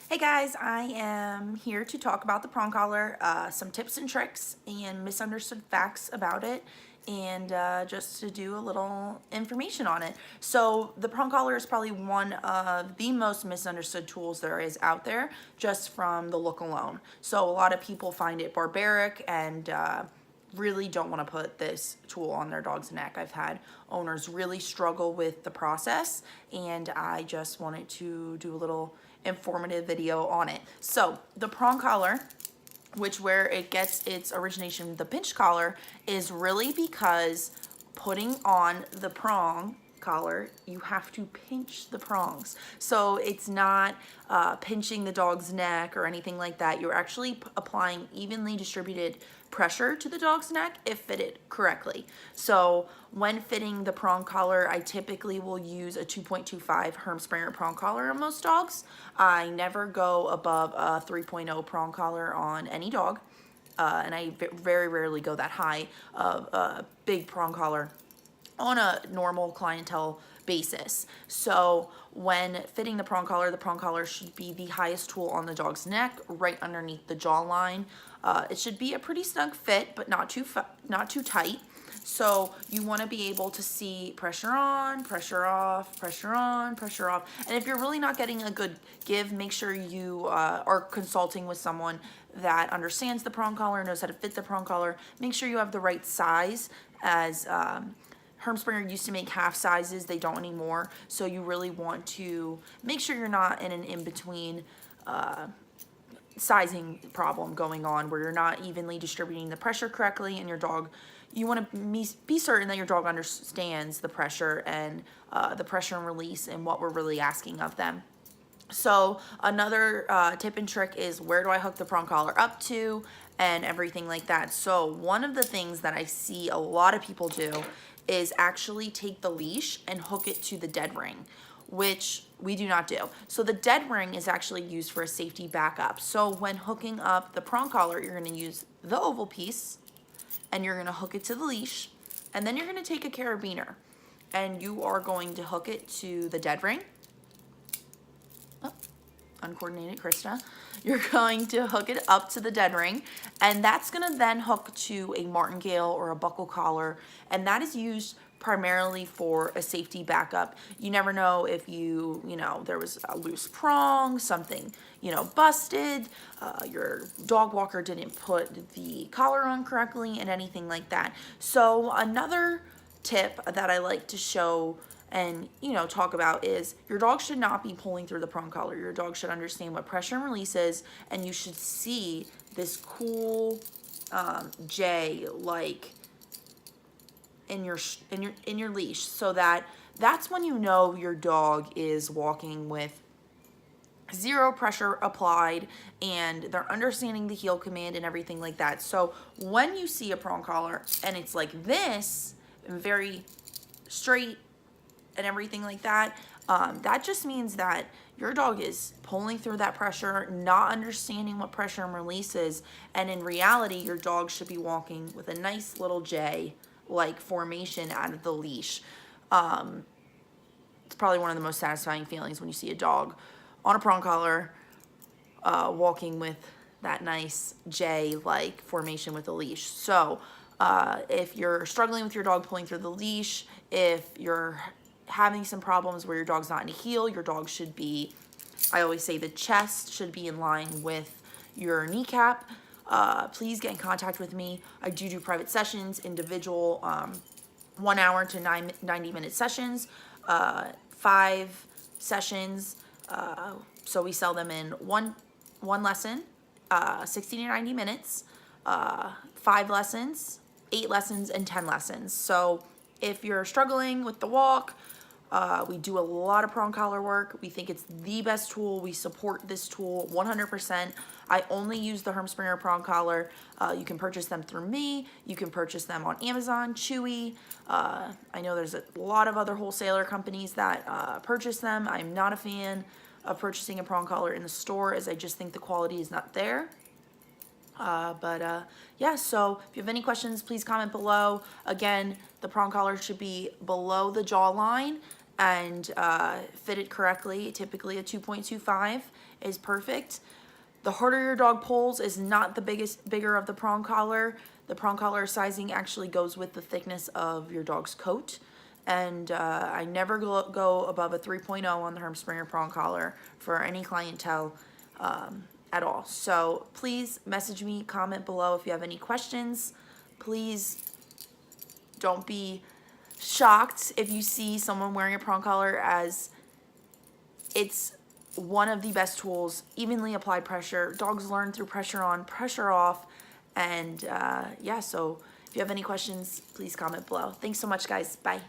Hey guys, I am here to talk about the prong collar, some tips and tricks and misunderstood facts about it, and just to do a little information on it. So the prong collar is probably one of the most misunderstood tools there is out there, just from the look alone. So a lot of people find it barbaric and really don't want to put this tool on their dog's neck. I've had owners really struggle with the process, and I just wanted to do a little informative video on it. So the prong collar, which where it gets its origination, the pinch collar, is really because putting on the prong collar, you have to pinch the prongs. So it's not pinching the dog's neck or anything like that. You're actually applying evenly distributed pressure to the dog's neck if fitted correctly. So when fitting the prong collar, I typically will use a 2.25 Hermsprenger prong collar on most dogs. I never go above a 3.0 prong collar on any dog. And I very rarely go that high of a big prong collar on a normal clientele basis. So when fitting the prong collar should be the highest tool on the dog's neck, right underneath the jawline. It should be a pretty snug fit, but not too tight. So you want to be able to see pressure on, pressure off, pressure on, pressure off. And if you're really not getting a good give, make sure you are consulting with someone that understands the prong collar, knows how to fit the prong collar. Make sure you have the right size, as Hermsprenger used to make half sizes. They don't anymore. So you really want to make sure you're not in an in-between sizing problem going on where you're not evenly distributing the pressure correctly, and your dog, you want to be certain that your dog understands the pressure and release and what we're really asking of them. So another tip and trick is, where do I hook the prong collar up to and everything like that. So one of the things that I see a lot of people do is actually take the leash and hook it to the dead ring, which we do not do. So the dead ring is actually used for a safety backup. So when hooking up the prong collar, you're going to use the oval piece and you're going to hook it to the leash, and then you're going to take a carabiner and you are going to hook it to the dead ring. Oh, uncoordinated Krista. You're going to hook it up to the dead ring, and that's going to then hook to a martingale or a buckle collar, and that is used primarily for a safety backup. You never know if there was a loose prong, something, busted, your dog walker didn't put the collar on correctly, and anything like that. So another tip that I like to show and talk about is, your dog should not be pulling through the prong collar. Your dog should understand what pressure and release is, and you should see this cool J like in your leash, so that's when your dog is walking with zero pressure applied and they're understanding the heel command and everything like that. So when you see a prong collar and it's like this, very straight and everything like that, that just means that your dog is pulling through that pressure, not understanding what pressure and release is, and in reality, your dog should be walking with a nice little J-like formation out of the leash. It's probably one of the most satisfying feelings when you see a dog on a prong collar walking with that nice J-like formation with a leash. So if you're struggling with your dog pulling through the leash, if you're having some problems where your dog's not in a heel, your dog should be, I always say, the chest should be in line with your kneecap. Please get in contact with me. I do private sessions, individual 1 hour to 90-minute sessions, 5 sessions. So we sell them in one lesson, 60 to 90 minutes, 5 lessons, 8 lessons, and 10 lessons. So if you're struggling with the walk, we do a lot of prong collar work. We think it's the best tool. We support this tool 100%. I only use the Hermsprenger prong collar. You can purchase them through me. You can purchase them on Amazon, Chewy. I know there's a lot of other wholesaler companies that purchase them. I'm not a fan of purchasing a prong collar in the store, as I just think the quality is not there. Yeah, so if you have any questions, please comment below. Again, the prong collar should be below the jawline and fitted correctly. Typically a 2.25 is perfect. The harder your dog pulls is not the bigger of the prong collar. The prong collar sizing actually goes with the thickness of your dog's coat. And I never go above a 3.0 on the Hermspringer prong collar for any clientele at all. So please message me, comment below if you have any questions. Please don't be shocked if you see someone wearing a prong collar, as it's one of the best tools. Evenly applied pressure. Dogs learn through pressure on, pressure off. And yeah, so if you have any questions, please comment below. Thanks so much, guys. Bye.